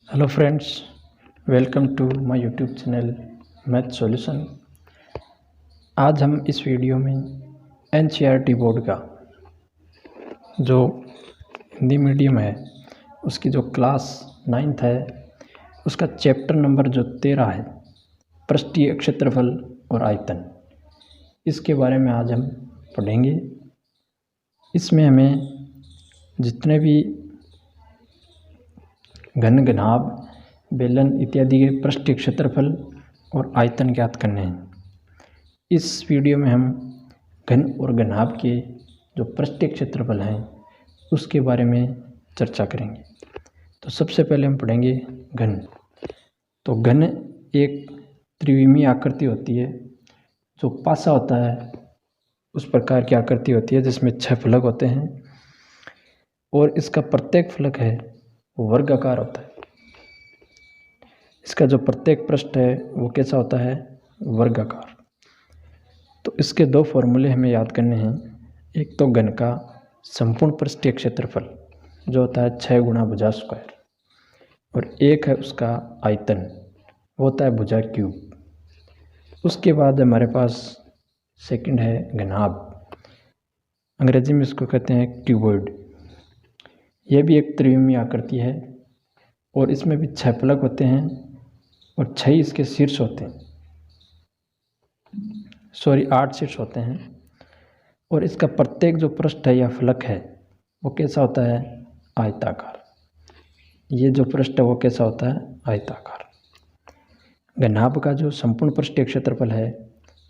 Hello friends, welcome to my YouTube channel math solution. आज हम इस वीडियो में एनसीईआरटी बोर्ड का जो हिंदी मीडियम है उसकी जो क्लास 9th है उसका चैप्टर नंबर जो 13 है, पृष्ठीय क्षेत्रफल और आयतन, इसके बारे में आज हम पढ़ेंगे। इसमें हमें जितने भी घन, घनाभ, बेलन इत्यादि के पृष्ठीय क्षेत्रफल और आयतन ज्ञात करने हैं। इस वीडियो में हम घन और घनाभ के जो पृष्ठीय क्षेत्रफल हैं उसके बारे में चर्चा करेंगे। तो सबसे पहले हम पढ़ेंगे घन। तो घन एक त्रिविमीय आकृति होती है, जो पासा होता है उस प्रकार की आकृति होती है जिसमें 6 फलक होते हैं और इसका प्रत्येक फलक है वो वर्गाकार होता है। इसका जो प्रत्येक पृष्ठ है वो कैसा होता है? वर्गाकार। तो इसके दो फॉर्मूले हमें याद करने हैं। एक तो घन का संपूर्ण पृष्ठीय क्षेत्रफल जो होता है 6 गुणा भुजा स्क्वायर, और एक है उसका आयतन, वो होता है भुजा क्यूब। उसके बाद हमारे पास सेकंड है घनाभ, अंग्रेजी में इसको कहते हैं क्यूबॉइड। यह भी एक त्रिविमीय आकृति है और इसमें भी 6 फलक होते हैं और 6 इसके शीर्ष होते हैं, 8 शीर्ष होते हैं। और इसका प्रत्येक जो पृष्ठ है या फलक है वो कैसा होता है? आयताकार। ये जो पृष्ठ है वो कैसा होता है? आयताकार। घनाभ का जो संपूर्ण पृष्ठीय क्षेत्रफल है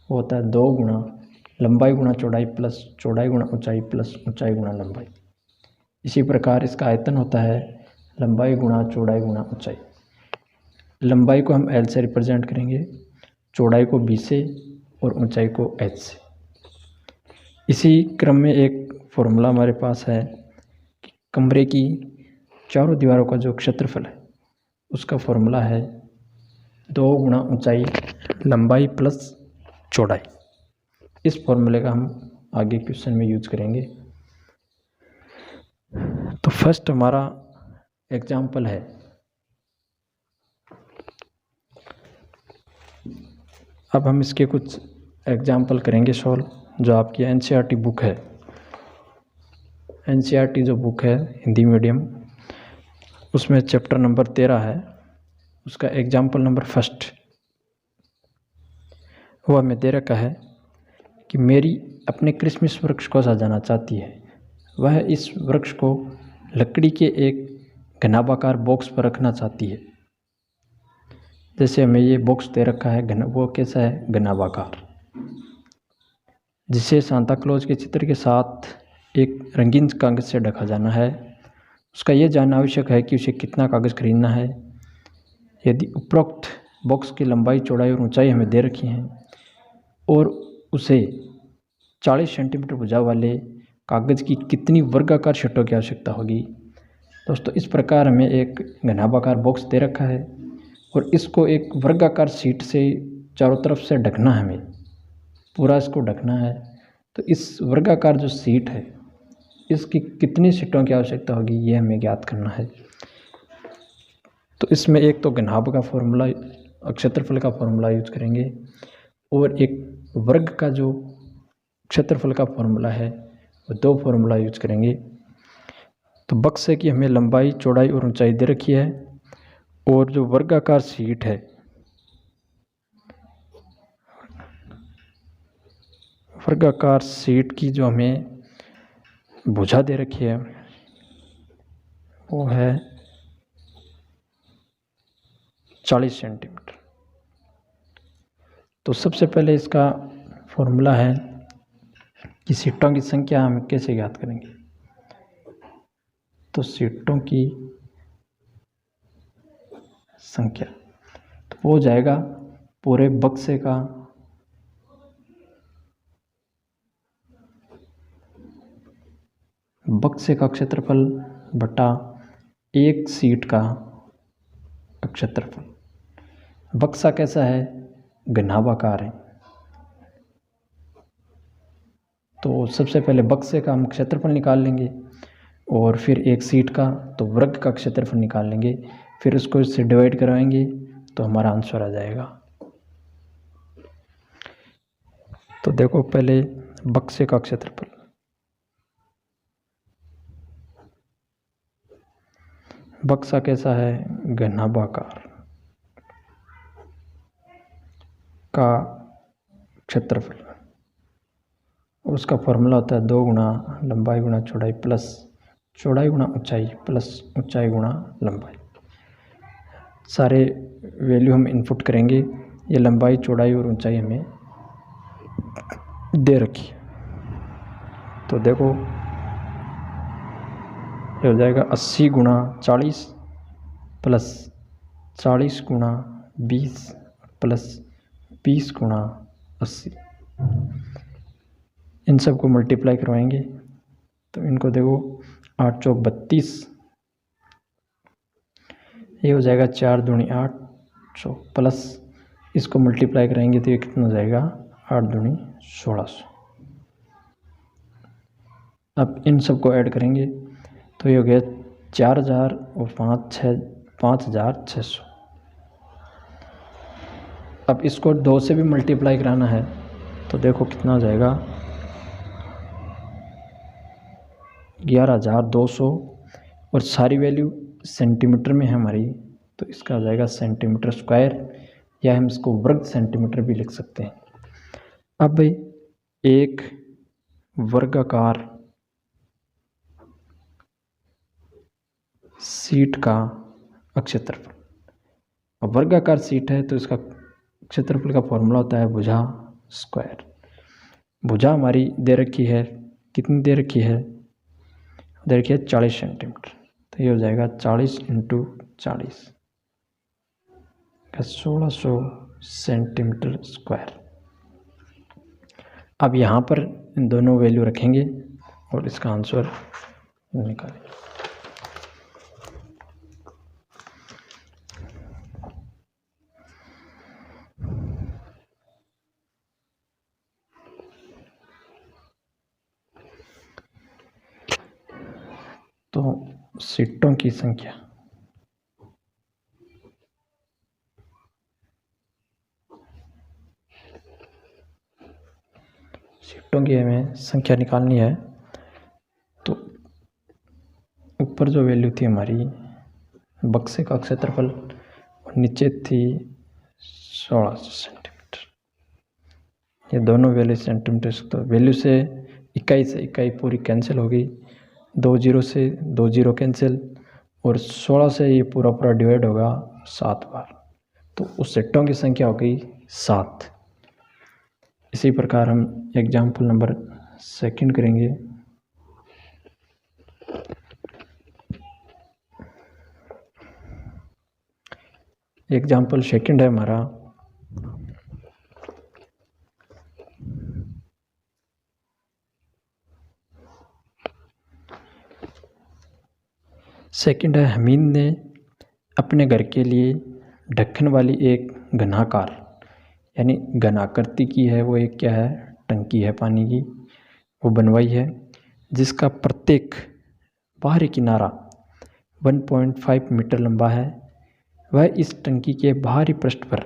वो होता है 2 गुणा लंबाई गुणा चौड़ाई प्लस चौड़ाई गुणा ऊंचाई प्लस ऊंचाई गुणा लंबाई। इसी प्रकार इसका आयतन होता है लंबाई गुणा चौड़ाई गुणा ऊंचाई। लंबाई को हम L से रिप्रेजेंट करेंगे, चौड़ाई को B से और ऊंचाई को H से। इसी क्रम में एक फॉर्मूला हमारे पास है कि कमरे की चारों दीवारों का जो क्षेत्रफल है उसका फॉर्मूला है 2 गुणा ऊंचाई लंबाई प्लस चौड़ाई। इस फॉर्मूले का हम आगे क्वेश्चन में यूज करेंगे। तो फर्स्ट हमारा एग्जाम्पल है, अब हम इसके कुछ एग्जाम्पल करेंगे सॉल्व। जो आपकी एनसीईआरटी बुक है, एनसीईआरटी जो बुक है हिंदी मीडियम, उसमें चैप्टर नंबर 13 है, उसका एग्जाम्पल नंबर फर्स्ट वो हमें दे रखा है कि मेरी अपने क्रिसमस वृक्ष को सजाना चाहती है। वह इस वृक्ष को लकड़ी के एक घनाभाकार बॉक्स पर रखना चाहती है। जैसे हमें ये बॉक्स दे रखा है घन, वो कैसा है? घनाभाकार, जिसे सांता क्लॉज के चित्र के साथ एक रंगीन कागज से ढका जाना है। उसका यह जानना आवश्यक है कि उसे कितना कागज़ खरीदना है। यदि उपरोक्त बॉक्स की लंबाई चौड़ाई और ऊंचाई हमें दे रखी हैं और उसे 40 सेंटीमीटर भुजा वाले कागज़ की कितनी वर्गाकार शीटों की आवश्यकता होगी। दोस्तों, इस प्रकार हमें एक घनाभाकार बॉक्स दे रखा है और इसको एक वर्गाकार शीट से चारों तरफ से ढकना है, हमें पूरा इसको ढकना है। तो इस वर्गाकार जो शीट है इसकी कितनी शीटों की आवश्यकता होगी ये हमें ज्ञात करना है। तो इसमें एक तो घनाभ का फॉर्मूला, क्षेत्रफल का फॉर्मूला यूज करेंगे और एक वर्ग का जो क्षेत्रफल का फॉर्मूला है वो 2 फॉर्मूला यूज करेंगे। तो बक्से की हमें लंबाई चौड़ाई और ऊंचाई दे रखी है और जो वर्गाकार शीट है, वर्गाकार शीट की जो हमें भुजा दे रखी है वो है 40 सेंटीमीटर। तो सबसे पहले इसका फॉर्मूला है कि सीटों की संख्या हम कैसे ज्ञात करेंगे। तो सीटों की संख्या तो वो हो जाएगा पूरे बक्से का क्षेत्रफल बटा एक सीट का क्षेत्रफल। बक्सा कैसा है? घनाभाकार है। तो सबसे पहले बक्से का हम क्षेत्रफल निकाल लेंगे और फिर एक सीट का, तो वर्ग का क्षेत्रफल निकाल लेंगे। फिर उसको इससे डिवाइड करवाएंगे तो हमारा आंसर आ जाएगा। तो देखो पहले बक्से का क्षेत्रफल, बक्सा कैसा है, घनाभाकार का क्षेत्रफल, और उसका फॉर्मूला होता है 2 गुणा लंबाई गुणा चौड़ाई प्लस चौड़ाई गुणा ऊंचाई प्लस ऊंचाई गुणा लंबाई। सारे वैल्यू हम इनपुट करेंगे। ये लंबाई चौड़ाई और ऊंचाई हमें दे रखी है। तो देखो ये हो जाएगा 80 गुणा 40 प्लस 40 गुणा 20 प्लस 20 गुणा 80। इन सब को मल्टीप्लाई करवाएंगे तो इनको देखो 8 चौक 32, ये हो जाएगा 4 दूनी 8 चौक प्लस इसको मल्टीप्लाई कराएंगे तो ये कितना हो जाएगा 8 दूनी 1600। अब इन सब को ऐड करेंगे तो ये हो गया 4000 और 5600। अब इसको 2 से भी मल्टीप्लाई कराना है तो देखो कितना हो जाएगा 11200, और सारी वैल्यू सेंटीमीटर में है हमारी तो इसका हो जाएगा सेंटीमीटर स्क्वायर, या हम इसको वर्ग सेंटीमीटर भी लिख सकते हैं। अब एक वर्गाकार शीट का क्षेत्रफल, अब वर्गाकार शीट है तो इसका क्षेत्रफल का फॉर्मूला होता है भुजा स्क्वायर। भुजा हमारी दे रखी है, कितनी दे रखी है, दे रखी है 40 सेंटीमीटर, तो ये हो जाएगा 40 × 40 का 1600 सेंटीमीटर स्क्वायर। अब यहाँ पर इन दोनों वैल्यू रखेंगे और इसका आंसर निकालेंगे। तो सीटों की संख्या, सीटों की हमें संख्या निकालनी है। तो ऊपर जो वैल्यू थी हमारी बक्से का क्षेत्रफल और नीचे थी 1600 सेंटीमीटर, ये दोनों वैल्यू सेंटीमीटर, तो वैल्यू से इकाई पूरी कैंसिल होगी, 2 जीरो से 2 जीरो कैंसिल, और 16 से ये पूरा डिवाइड होगा 7 बार, तो उस सेटों की संख्या हो गई 7। इसी प्रकार हम एग्जाम्पल नंबर 2 करेंगे। एग्जाम्पल 2 है हमारा, सेकंड है, हमीद ने अपने घर के लिए ढक्कन वाली एक घनाकार यानी घनाकृति की है, वो एक क्या है, टंकी है पानी की, वो बनवाई है, जिसका प्रत्येक बाहरी किनारा 1.5 मीटर लंबा है। वह इस टंकी के बाहरी पृष्ठ पर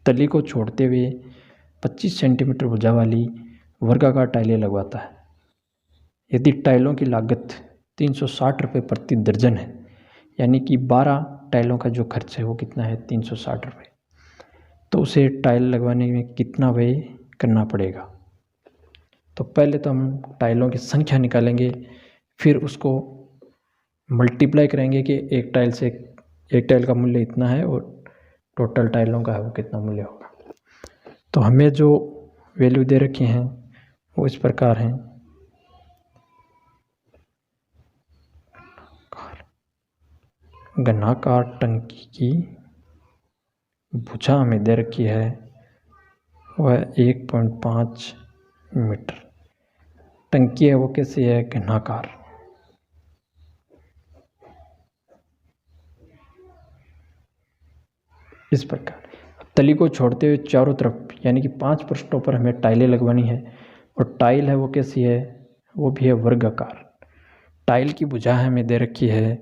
तली को छोड़ते हुए 25 सेंटीमीटर भुजा वाली वर्गाकार टाइलें लगवाता है। यदि टाइलों की लागत 360 रुपये प्रति दर्जन है, यानी कि 12 टाइलों का जो खर्च है वो कितना है, 360 रुपये, तो उसे टाइल लगवाने में कितना व्यय करना पड़ेगा। तो पहले तो हम टाइलों की संख्या निकालेंगे, फिर उसको मल्टीप्लाई करेंगे कि एक टाइल का मूल्य इतना है और टोटल टाइलों का है वो कितना मूल्य होगा। तो हमें जो वैल्यू दे रखी हैं वो इस प्रकार हैं। घनाकार टंकी की भुजा हमें दे रखी है वह 1.5 मीटर। टंकी है वो कैसी है, घनाकार। इस प्रकार तली को छोड़ते हुए चारों तरफ यानी कि 5 पृष्ठों पर हमें टाइलें लगवानी है, और टाइल है वो कैसी है, वो भी है वर्गाकार। टाइल की भुजा हमें दे रखी है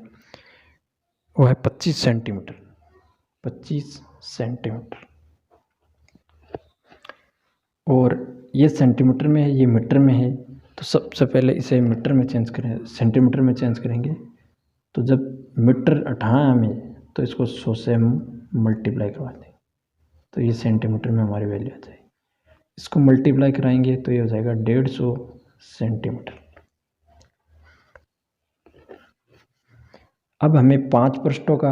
वो है 25 सेंटीमीटर। 25 सेंटीमीटर। और ये सेंटीमीटर में है, ये मीटर में है, तो सबसे पहले इसे मीटर में चेंज करें, सेंटीमीटर में चेंज करेंगे। तो जब मीटर 18 हमें, तो इसको 100 से हम मल्टीप्लाई करवा देंगे, तो ये सेंटीमीटर में हमारी वैल्यू आ जाएगी। इसको मल्टीप्लाई कराएंगे तो ये हो जाएगा 150 सेंटीमीटर। अब हमें 5 पृष्ठों का,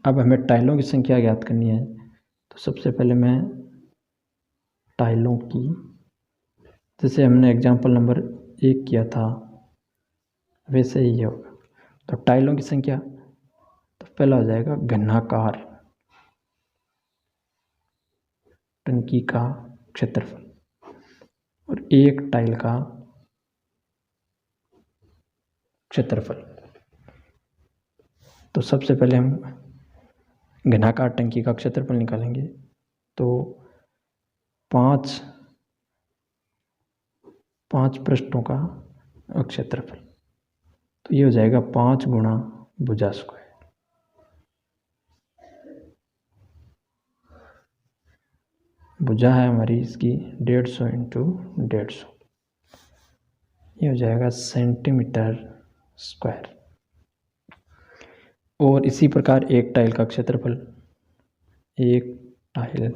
अब हमें टाइलों की संख्या ज्ञात करनी है। तो सबसे पहले मैं टाइलों की, जैसे हमने एग्जाम्पल नंबर 1 किया था वैसे ही ये होगा। तो टाइलों की संख्या, तो पहला हो जाएगा घनाकार टंकी का क्षेत्रफल और एक टाइल का क्षेत्रफल। तो सबसे पहले हम घनाकार टंकी का क्षेत्रफल निकालेंगे। तो 5 पृष्ठों का क्षेत्रफल, तो ये हो जाएगा 5 गुणा भुजा स्क्वायर। भुजा है हमारी इसकी 150 इंटू 150, ये हो जाएगा सेंटीमीटर स्क्वायर। और इसी प्रकार एक टाइल का क्षेत्रफल, एक टाइल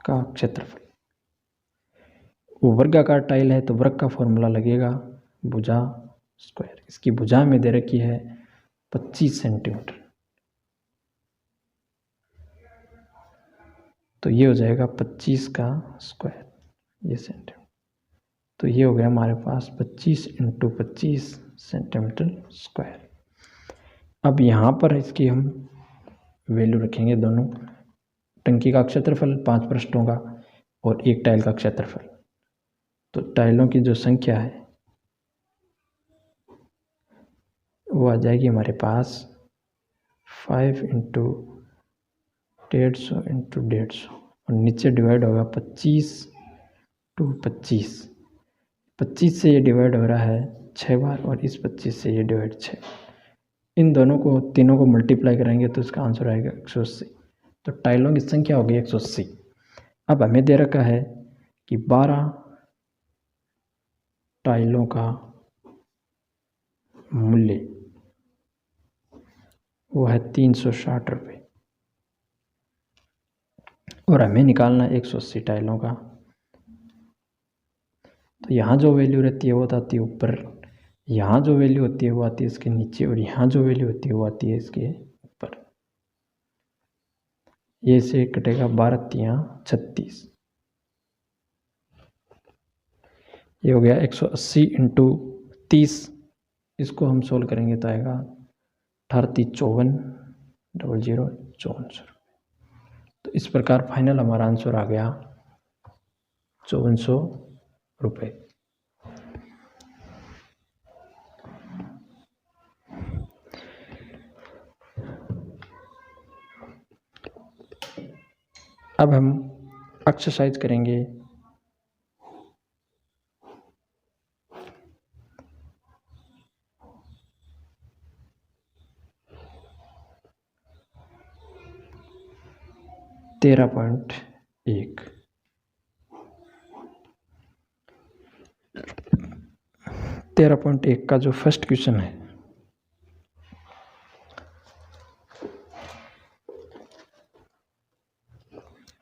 का क्षेत्रफल, वो वर्गाकार टाइल है तो वर्ग का फॉर्मूला लगेगा भुजा स्क्वायर। इसकी भुजा में दे रखी है 25 सेंटीमीटर, तो ये हो जाएगा 25 का स्क्वायर, ये सेंटीमीटर। तो ये हो गया हमारे पास 25 इंटू 25 सेंटीमीटर स्क्वायर। अब यहाँ पर इसकी हम वैल्यू रखेंगे, दोनों टंकी का क्षेत्रफल 5 पृष्ठों का और एक टाइल का क्षेत्रफल। तो टाइलों की जो संख्या है वो आ जाएगी हमारे पास 5 इंटू 150 इंटू 150, और नीचे डिवाइड होगा 25 टू 25। 25 से ये डिवाइड हो रहा है 6 बार और इस 25 से ये डिवाइड 6। इन दोनों को, तीनों को मल्टीप्लाई करेंगे तो इसका आंसर आएगा 180। तो टाइलों की संख्या होगी 180। अब हमें दे रखा है कि 12 टाइलों का मूल्य वो है 360 रुपये, और हमें निकालना है 180 टाइलों का। तो यहाँ जो वैल्यू रहती है वो आती है ऊपर, यहाँ जो वैल्यू होती है वो आती है इसके नीचे, और यहाँ जो वैल्यू होती है वो आती है इसके ऊपर। ये से कटेगा 12 तियां 36, ये हो गया 180 इंटू 30। इसको हम सोल्व करेंगे तो आएगा 3854 तो इस प्रकार फाइनल हमारा आंसर आ गया 5400 रुपये। अब हम एक्सरसाइज करेंगे। तेरह पॉइंट एक का जो फर्स्ट क्वेश्चन है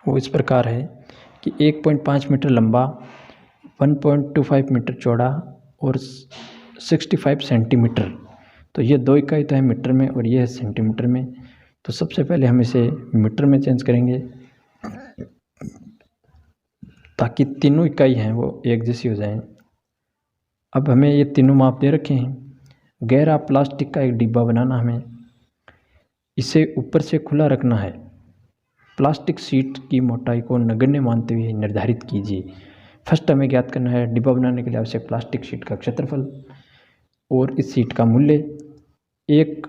वो इस प्रकार है कि 1.5 मीटर लंबा, 1.25 मीटर चौड़ा और 65 सेंटीमीटर। तो ये दो इकाई तो है मीटर में और ये है सेंटीमीटर में। तो सबसे पहले हम इसे मीटर में चेंज करेंगे ताकि तीनों इकाई हैं वो एक जैसी हो जाएं। अब हमें ये तीनों माप दे रखे हैं। गहरा प्लास्टिक का एक डिब्बा बनाना, हमें इसे ऊपर से खुला रखना है। प्लास्टिक शीट की मोटाई को नगण्य मानते हुए निर्धारित कीजिए। फर्स्ट हमें ज्ञात करना है डिब्बा बनाने के लिए आवश्यक प्लास्टिक शीट का क्षेत्रफल, और इस शीट का मूल्य 1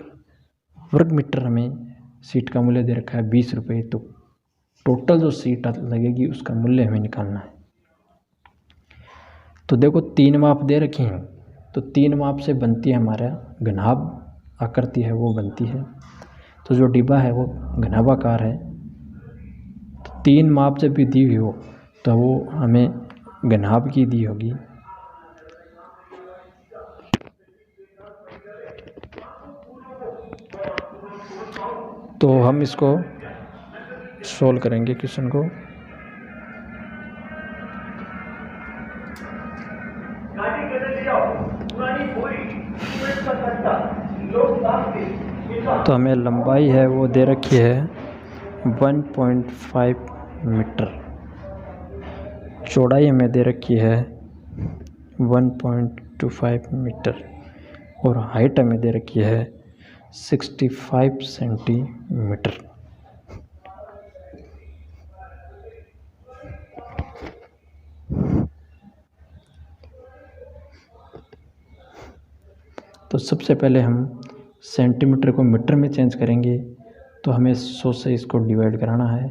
वर्ग मीटर हमें शीट का मूल्य दे रखा है 20 रुपये। तो टोटल जो शीट लगेगी उसका मूल्य हमें निकालना है। तो देखो 3 माप दे रखे हैं, तो 3 माप से बनती है हमारा घनाभ आकृति है वो बनती है। तो जो डिब्बा है वो घनाभाकार है। तो 3 माप जब भी दी हुई हो तो वो हमें घनाभ की दी होगी। तो हम इसको सोल्व करेंगे क्वेश्चन को। तो हमें लंबाई है वो दे रखी है 1.5 मीटर, चौड़ाई हमें दे रखी है 1.25 मीटर और हाइट हमें दे रखी है 65 सेंटीमीटर। तो सबसे पहले हम सेंटीमीटर को मीटर में चेंज करेंगे। तो हमें 100 से इसको डिवाइड कराना है,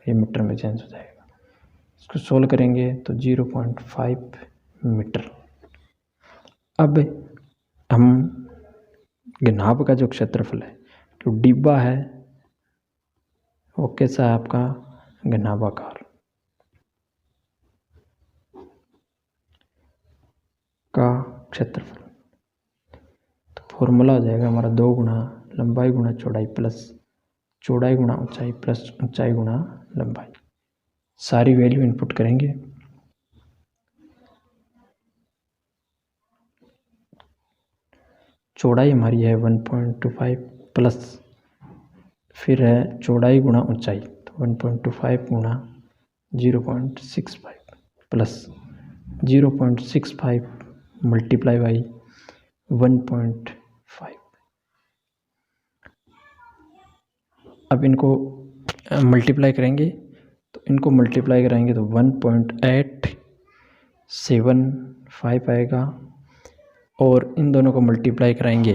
ये मीटर में चेंज हो जाएगा। इसको सोल्व करेंगे तो 0.5 मीटर। अब हम घनाभ का जो क्षेत्रफल है, जो डिब्बा है वो कैसा है आपका घनाभाकार का क्षेत्रफल। तो फॉर्मूला हो जाएगा हमारा 2 गुना लंबाई गुना चौड़ाई प्लस चौड़ाई गुना ऊंचाई प्लस ऊंचाई गुना लंबाई। सारी वैल्यू इनपुट करेंगे। चौड़ाई हमारी है 1.25 प्लस फिर है चौड़ाई गुना ऊंचाई, तो 1.25 गुना 0.65 प्लस 0.65 मल्टीप्लाई बाई 1.5। अब इनको मल्टीप्लाई करेंगे, तो इनको मल्टीप्लाई कराएंगे तो 1.875 आएगा और इन दोनों को मल्टीप्लाई कराएंगे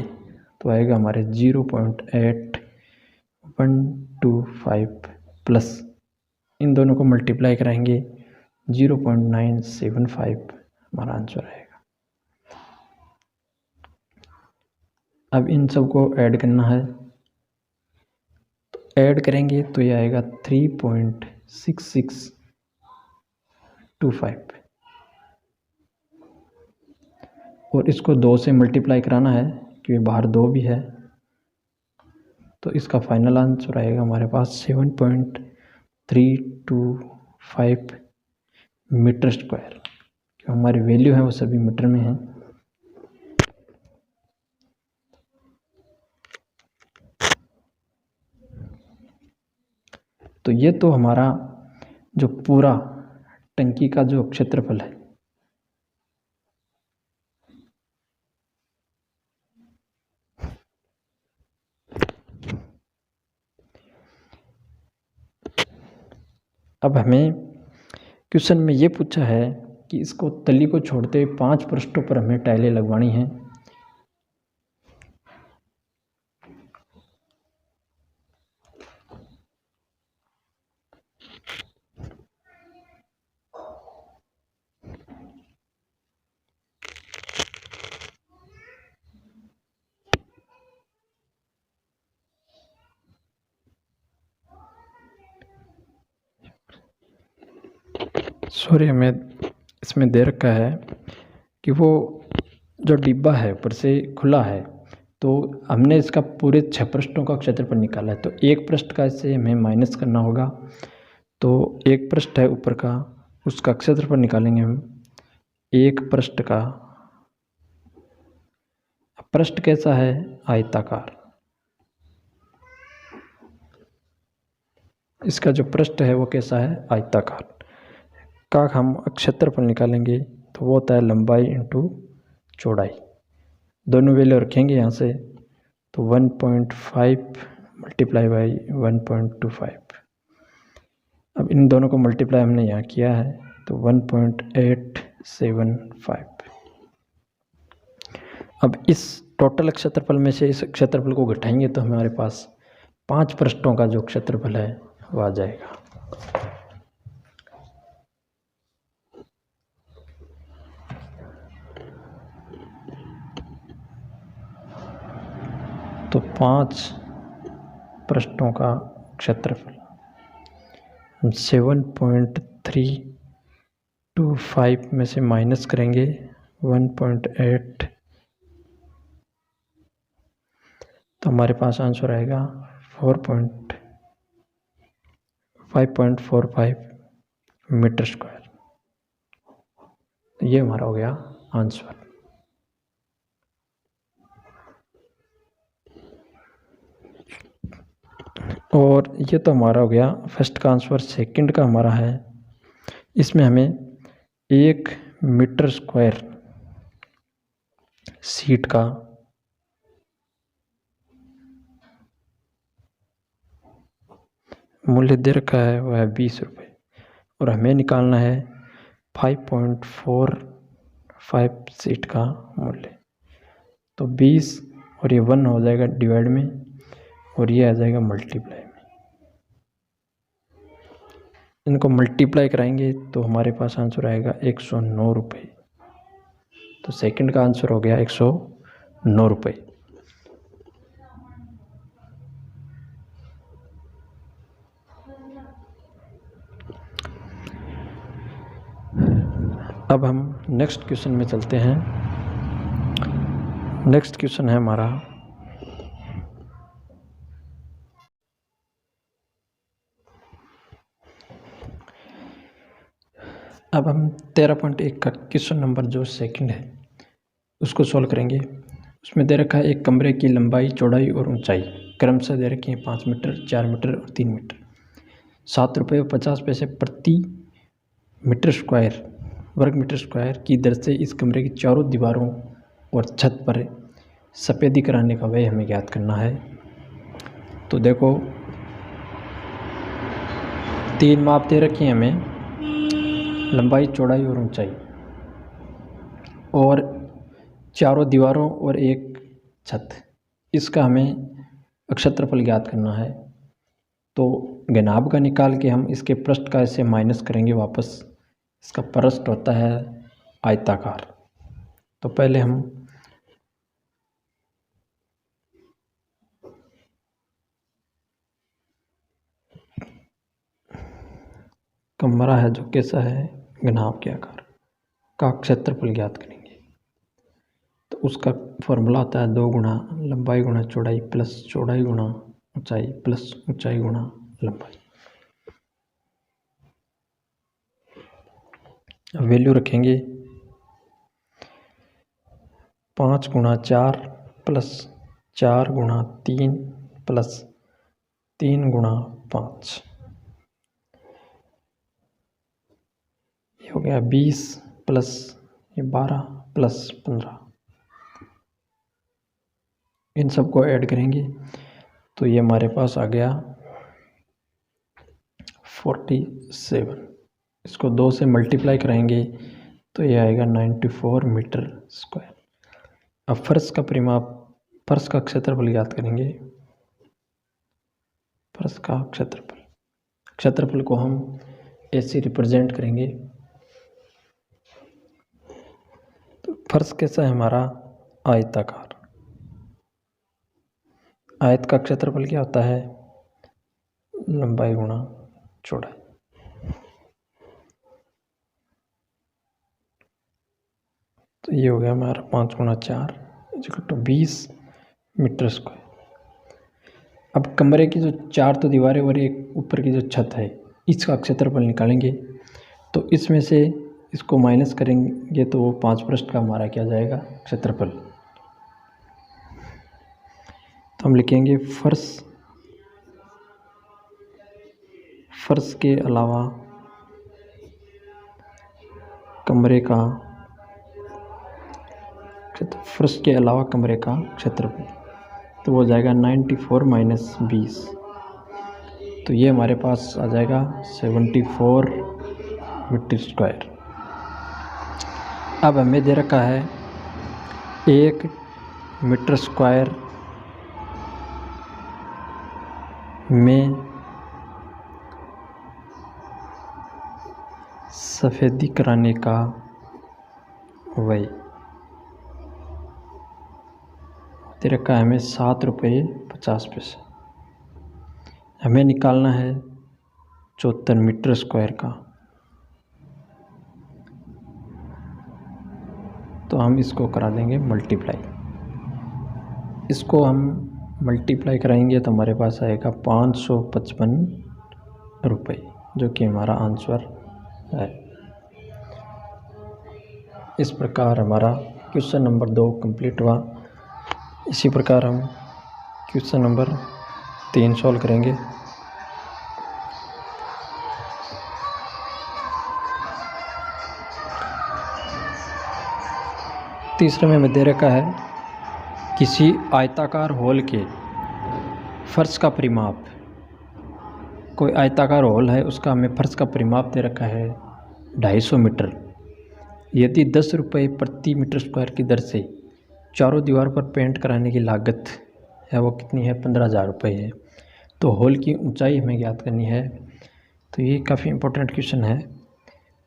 तो आएगा हमारे 0.8125 प्लस इन दोनों को मल्टीप्लाई कराएंगे 0.975 हमारा आंसर आएगा। अब इन सबको ऐड करना है, तो ऐड करेंगे तो ये आएगा 3.6625 और इसको 2 से मल्टीप्लाई कराना है क्योंकि बाहर 2 भी है। तो इसका फाइनल आंसर आएगा हमारे पास 7.325 मीटर स्क्वायर। जो हमारी वैल्यू है वो सभी मीटर में है। तो ये तो हमारा जो पूरा टंकी का जो क्षेत्रफल है, अब हमें क्वेश्चन में ये पूछा है कि इसको तली को छोड़ते हुए 5 पृष्ठों पर हमें टाइलें लगवानी हैं। सॉरी, हमें इसमें दे रखा है कि वो जो डिब्बा है ऊपर से खुला है, तो हमने इसका पूरे 6 पृष्ठों का क्षेत्रफल निकाला है। तो एक पृष्ठ का इससे हमें माइनस करना होगा। तो एक पृष्ठ है ऊपर का, उसका क्षेत्रफल निकालेंगे हम। एक पृष्ठ का, पृष्ठ कैसा है आयताकार, इसका जो पृष्ठ है वो कैसा है आयताकार। का हम क्षेत्रफल निकालेंगे तो वो होता है लंबाई इंटू चौड़ाई। दोनों वैल्यू रखेंगे यहाँ से, तो 1.5 मल्टीप्लाई बाई 1.25। अब इन दोनों को मल्टीप्लाई हमने यहाँ किया है तो 1.875। अब इस टोटल क्षेत्रफल में से इस क्षेत्रफल को घटाएंगे तो हमारे पास 5 पृष्ठों का जो क्षेत्रफल है वो आ जाएगा। 5 पृष्ठों का क्षेत्रफल। हम 7.325 में से माइनस करेंगे 1.8, तो हमारे पास आंसर आएगा 5.45 मीटर स्क्वायर। ये हमारा हो गया आंसर। और ये तो हमारा हो गया फर्स्ट का आंसर। सेकंड का हमारा है, इसमें हमें 1 मीटर स्क्वायर सीट का मूल्य दे रखा है, वह है 20 रुपये, और हमें निकालना है 5.45 सीट का मूल्य। तो 20 और ये 1 हो जाएगा डिवाइड में, और ये आ जाएगा मल्टीप्लाई में। इनको मल्टीप्लाई कराएंगे तो हमारे पास आंसर आएगा 109 रुपये। तो सेकंड का आंसर हो गया 109 रुपये। अब हम नेक्स्ट क्वेश्चन में चलते हैं। नेक्स्ट क्वेश्चन है हमारा, अब हम 13.1 का क्वेश्चन नंबर जो सेकंड है उसको सॉल्व करेंगे। उसमें दे रखा है एक कमरे की लंबाई, चौड़ाई और ऊंचाई क्रमशः दे रखी है 5 मीटर, 4 मीटर और 3 मीटर। 7 रुपये और 50 पैसे प्रति मीटर स्क्वायर, वर्ग मीटर स्क्वायर की दर से इस कमरे की चारों दीवारों और छत पर सफ़ेदी कराने का व्यय हमें ज्ञात करना है। तो देखो 3 माप दे रखी हैं हमें, लंबाई, चौड़ाई और ऊंचाई, और चारों दीवारों और एक छत। इसका हमें क्षेत्रफल ज्ञात करना है। तो घनाभ का निकाल के हम इसके पृष्ठ का ऐसे माइनस करेंगे वापस। इसका पृष्ठ होता है आयताकार। तो पहले हम कमरा है जो कैसा है, घनाभ के आकार का क्षेत्रफल ज्ञात करेंगे। तो उसका फॉर्मूला होता है 2 गुणा लंबाई गुणा चौड़ाई प्लस चौड़ाई गुणा ऊंचाई प्लस ऊंचाई गुणा लंबाई। वैल्यू रखेंगे 5 गुणा 4 प्लस 4 गुणा 3 प्लस 3 गुणा 5, ये हो गया 20 प्लस ये 12 प्लस 15। इन सबको ऐड करेंगे तो ये हमारे पास आ गया 47। इसको 2 से मल्टीप्लाई कराएंगे तो ये आएगा 94 मीटर स्क्वायर। अब फर्श का परिमाप, फर्श का क्षेत्रफल ज्ञात करेंगे। फर्श का क्षेत्रफल, क्षेत्रफल को हम ऐसे रिप्रेजेंट करेंगे। तो फर्श कैसा है हमारा, आयताकार। आयत का क्षेत्रफल क्या होता है, लंबाई गुणा चौड़ाई। तो ये हो गया हमारा 5 गुणा 4 तो 20 मीटर स्क्वायर। अब कमरे की जो 4 तो दीवारें और एक ऊपर की जो छत है, इसका क्षेत्रफल निकालेंगे। तो इसमें से इसको माइनस करेंगे तो वो 5 पृष्ठ का हमारा क्या जाएगा, क्षेत्रफल। तो हम लिखेंगे फर्श के अलावा कमरे का, फर्श के अलावा कमरे का क्षेत्रफल, तो वो जाएगा 94 माइनस 20। तो ये हमारे पास आ जाएगा 74 मीटर स्क्वायर। अब हमें दे रखा है 1 मीटर स्क्वायर में सफ़ेदी कराने का व्यय दे रखा है हमें 7 रुपये 50 पैसे। हमें निकालना है 74 मीटर स्क्वायर का। तो हम इसको करा देंगे मल्टीप्लाई। इसको हम मल्टीप्लाई कराएंगे तो हमारे पास आएगा 555 रुपये, जो कि हमारा आंसर है। इस प्रकार हमारा क्वेश्चन नंबर 2 कंप्लीट हुआ। इसी प्रकार हम क्वेश्चन नंबर 3 सॉल्व करेंगे। तीसरे में हमें दे रखा है किसी आयताकार हॉल के फर्श का परिमाप। कोई आयताकार हॉल है, उसका हमें फर्श का परिमाप दे रखा है 250 मीटर। यदि 10 रुपये प्रति मीटर स्क्वायर की दर से चारों दीवार पर पेंट कराने की लागत है वो कितनी है? 15,000 रुपये है। तो हॉल की ऊंचाई हमें ज्ञात करनी है। तो ये काफ़ी इम्पोर्टेंट क्वेश्चन है।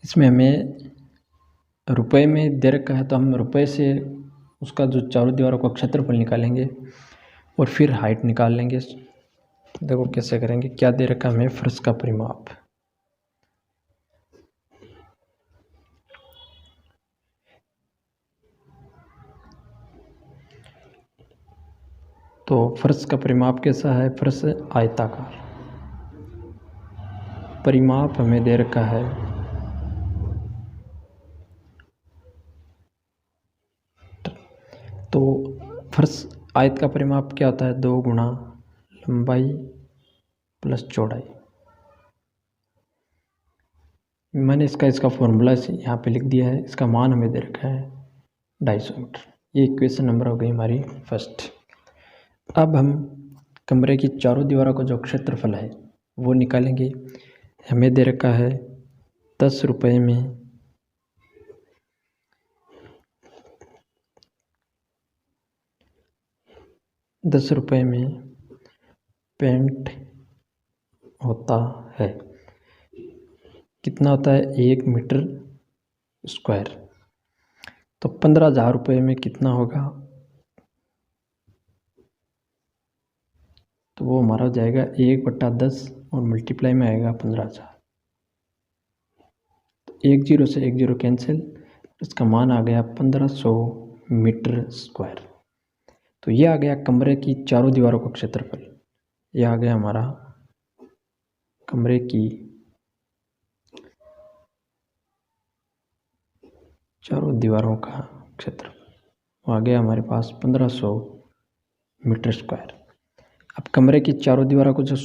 इसमें हमें रुपए में दे रखा है, तो हम रुपए से उसका जो चारों दीवारों का क्षेत्रफल निकालेंगे और फिर हाइट निकाल लेंगे। देखो कैसे करेंगे। क्या दे रखा है हमें? फर्श का परिमाप। तो फर्श का परिमाप कैसा है? फर्श आयताकार। परिमाप हमें दे रखा है तो फर्श आयत का परिमाप क्या होता है? 2 गुना लंबाई प्लस चौड़ाई। मैंने इसका फॉर्मूला यहाँ पे लिख दिया है। इसका मान हमें दे रखा है 250 मीटर। ये इक्वेशन नंबर हो गई हमारी फर्स्ट। अब हम कमरे की चारों दीवारों का जो क्षेत्रफल है वो निकालेंगे। हमें दे रखा है 10 रुपये में 10 रुपये में पेंट होता है। कितना होता है? 1 मीटर स्क्वायर। तो 15,000 रुपये में कितना होगा? तो वो हमारा हो जाएगा 1/10 और मल्टीप्लाई में आएगा 15,000। तो 1 0 से 1 0 कैंसिल। इसका मान आ गया 1500 मीटर स्क्वायर। तो ये आ गया कमरे की चारों दीवारों का क्षेत्रफल। ये आ गया हमारा कमरे की चारों दीवारों का क्षेत्रफल। वो आ गया हमारे पास 1500 मीटर स्क्वायर। अब कमरे की चारों दीवारों का जो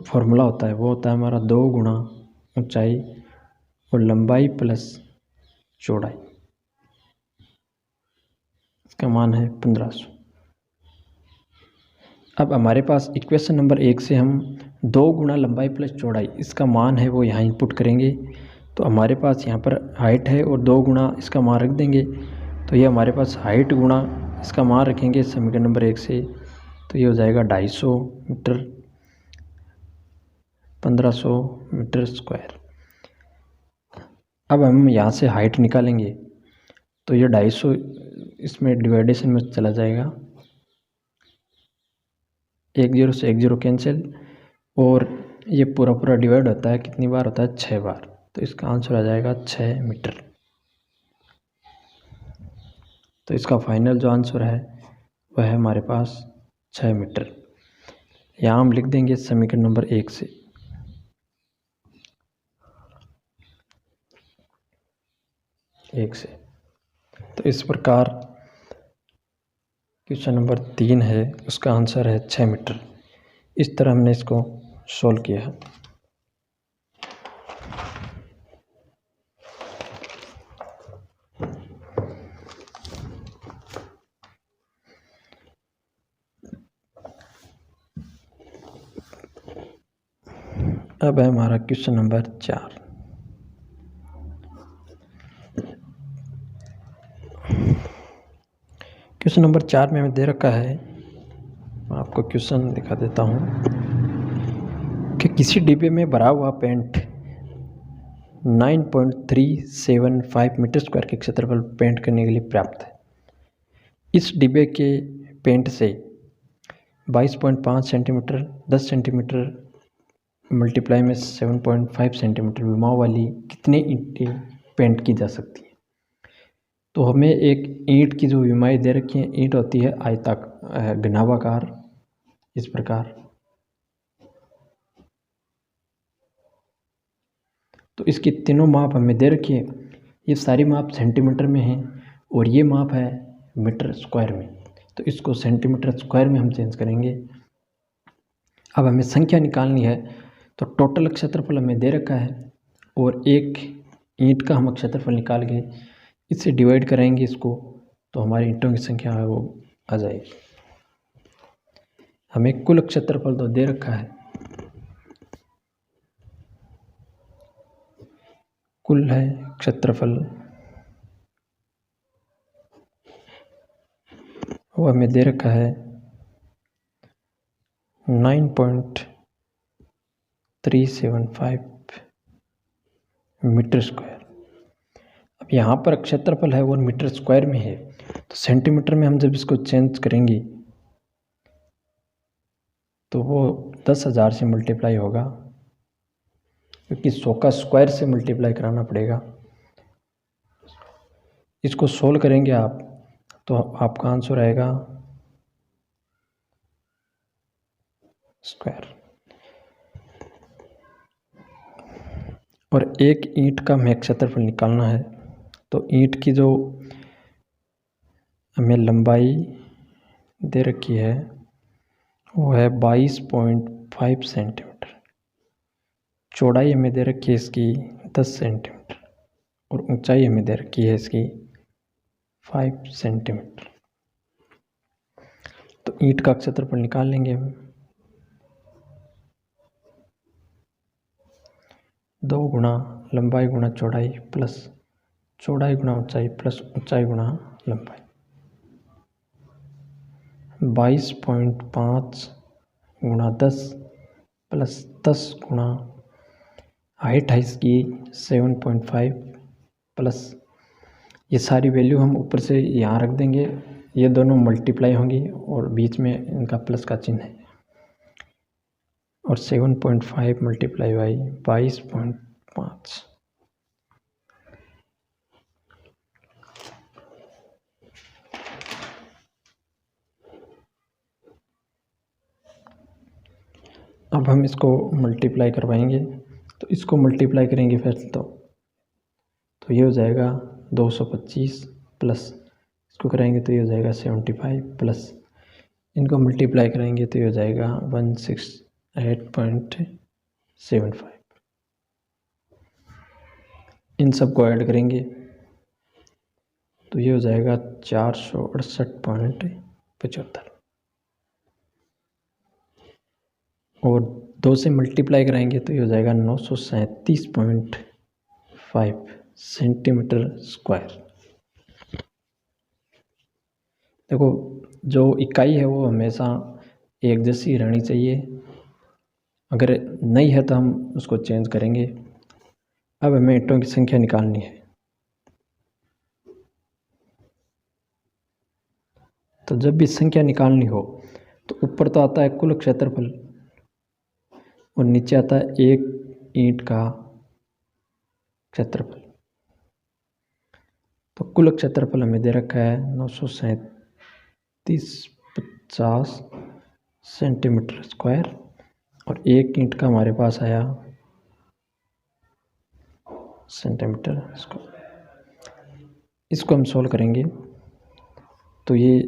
फॉर्मूला होता है वो होता है हमारा 2 गुना ऊंचाई और लंबाई प्लस चौड़ाई। इसका मान है 1500। अब हमारे पास इक्वेशन नंबर 1 से हम 2 गुना लंबाई प्लस चौड़ाई इसका मान है वो यहाँ इनपुट करेंगे। तो हमारे पास यहाँ पर हाइट है और 2 गुना इसका मान रख देंगे। तो ये हमारे पास हाइट गुना इसका मान रखेंगे समीकरण नंबर 1 से। तो ये हो जाएगा 250 मीटर 1500 मीटर स्क्वायर। अब हम यहाँ से हाइट निकालेंगे। तो ये 250 इसमें डिवाइडेशन में चला जाएगा। 1 0 से 1 0 कैंसिल और ये पूरा डिवाइड होता है कितनी बार होता है? 6 बार। तो इसका आंसर आ जाएगा 6 मीटर। तो इसका फाइनल जो आंसर है वह है हमारे पास 6 मीटर। यहाँ हम लिख देंगे समीकरण नंबर 1 से। तो इस प्रकार क्वेश्चन नंबर 3 है उसका आंसर है 6 मीटर। इस तरह हमने इसको सॉल्व किया है। अब है हमारा क्वेश्चन नंबर 4। क्वेश्चन नंबर 4 में हमें दे रखा है, मैं आपको क्वेश्चन दिखा देता हूँ कि किसी डिब्बे में भरा हुआ पेंट 9.375 मीटर स्क्वायर के क्षेत्रफल पेंट करने के लिए पर्याप्त है। इस डिब्बे के पेंट से 22.5 सेंटीमीटर 10 सेंटीमीटर मल्टीप्लाई में 7.5 सेंटीमीटर विमाओं वाली कितने ईंटें पेंट की जा सकती है। तो हमें एक ईंट की जो विमाएं दे रखी हैं, ईंट होती है घनाभाकार इस प्रकार। तो इसकी तीनों माप हमें दे रखी है। ये सारी माप सेंटीमीटर में हैं और ये माप है मीटर स्क्वायर में। तो इसको सेंटीमीटर स्क्वायर में हम चेंज करेंगे। अब हमें संख्या निकालनी है। तो टोटल क्षेत्रफल हमें दे रखा है और एक ईंट का हम क्षेत्रफल निकाल के इससे डिवाइड करेंगे इसको, तो हमारी ईंटों की संख्या है वो आ जाएगी। हमें कुल क्षेत्रफल तो दे रखा है, कुल है क्षेत्रफल वो हमें दे रखा है 9.375 मीटर स्क्वायर। अब यहाँ पर क्षेत्रफल है वो मीटर स्क्वायर में है, तो सेंटीमीटर में हम जब इसको चेंज करेंगे तो वो 10,000 से मल्टीप्लाई होगा, क्योंकि 100 का स्क्वायर से मल्टीप्लाई कराना पड़ेगा। इसको सोल्व करेंगे आप तो आपका आंसर आएगा स्क्वायर। और एक ईंट का हमें क्षेत्रफल निकालना है। तो ईंट की जो हमें लंबाई दे रखी है वो है 22.5 सेंटीमीटर, चौड़ाई हमें दे रखी है इसकी 10 सेंटीमीटर और ऊंचाई हमें दे रखी है इसकी 5 सेंटीमीटर। तो ईंट का क्षेत्रफल निकाल लेंगे हम। 2 गुणा लंबाई गुणा चौड़ाई प्लस चौड़ाई गुणा ऊंचाई प्लस ऊंचाई गुणा लंबाई, 22.5 गुणा 10 प्लस 10 गुणा हाइट है इसकी 7.5 प्लस ये सारी वैल्यू हम ऊपर से यहाँ रख देंगे। ये दोनों मल्टीप्लाई होंगी और बीच में इनका प्लस का चिन्ह है। और 7.5 मल्टीप्लाई बाई 22.5, अब हम इसको मल्टीप्लाई करवाएंगे। तो इसको मल्टीप्लाई करेंगे फिर तो ये हो जाएगा 225 प्लस इसको करेंगे तो ये हो जाएगा 75 प्लस इनको मल्टीप्लाई करेंगे तो ये हो जाएगा 168.75। इन सब को ऐड करेंगे तो ये हो जाएगा 468.75 और 2 से मल्टीप्लाई कराएंगे तो ये हो जाएगा 937.5 सेंटीमीटर स्क्वायर। देखो जो इकाई है वो हमेशा एक जैसी रहनी चाहिए, अगर नहीं है तो हम उसको चेंज करेंगे। अब हमें ईंटों की संख्या निकालनी है। तो जब भी संख्या निकालनी हो तो ऊपर तो आता है कुल क्षेत्रफल और नीचे आता है एक ईंट का क्षेत्रफल। तो कुल क्षेत्रफल हमें दे रखा है 937.50 सेंटीमीटर स्क्वायर और एक ईंट का हमारे पास आया सेंटीमीटर स्क्वायर। इसको हम सोल्व करेंगे तो ये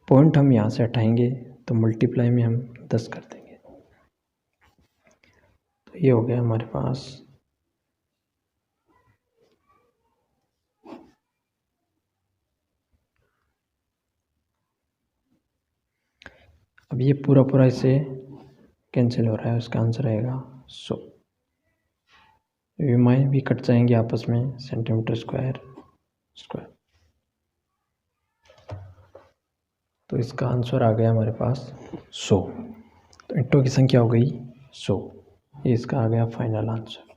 पॉइंट हम यहाँ से हटाएंगे तो मल्टीप्लाई में हम 10 कर देंगे। तो ये हो गया हमारे पास अब ये पूरा इसे कैंसिल हो रहा है, उसका आंसर आएगा 100। विमाएं भी कट जाएंगे आपस में, सेंटीमीटर स्क्वायर। तो इसका आंसर आ गया हमारे पास 100। तो ईंटों की संख्या हो गई 100। ये इसका आ गया फाइनल आंसर।